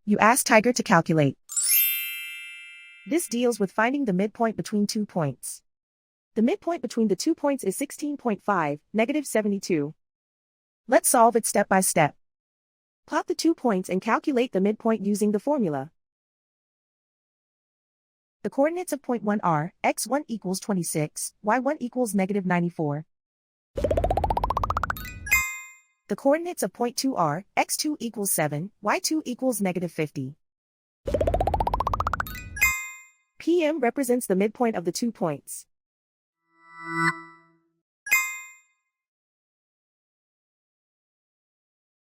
You ask Tiger to calculate. This deals with finding the midpoint between 2 points. The midpoint between the 2 points is 16.5, -72. Let's solve it step by step. Plot the 2 points and calculate the midpoint using the formula. The coordinates of point 1 are, x1 equals 26, y1 equals -94. The coordinates of point 2 are, x2 equals 7, y2 equals -50. PM represents the midpoint of the 2 points.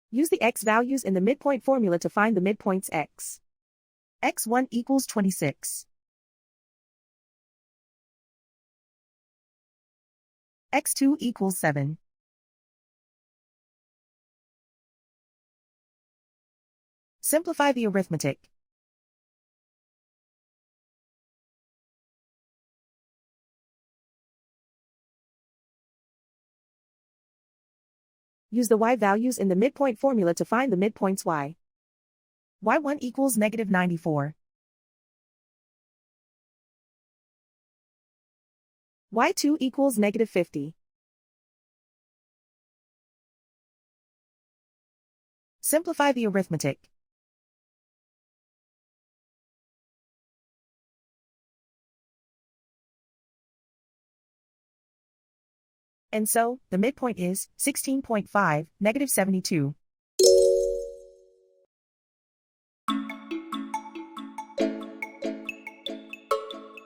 Use the x values in the midpoint formula to find the midpoints x. x1 equals 26. x2 equals 7. Simplify the arithmetic. Use the y values in the midpoint formula to find the midpoints y. y1 equals -94. y2 equals -50. Simplify the arithmetic. And so, the midpoint is 16.5, -72.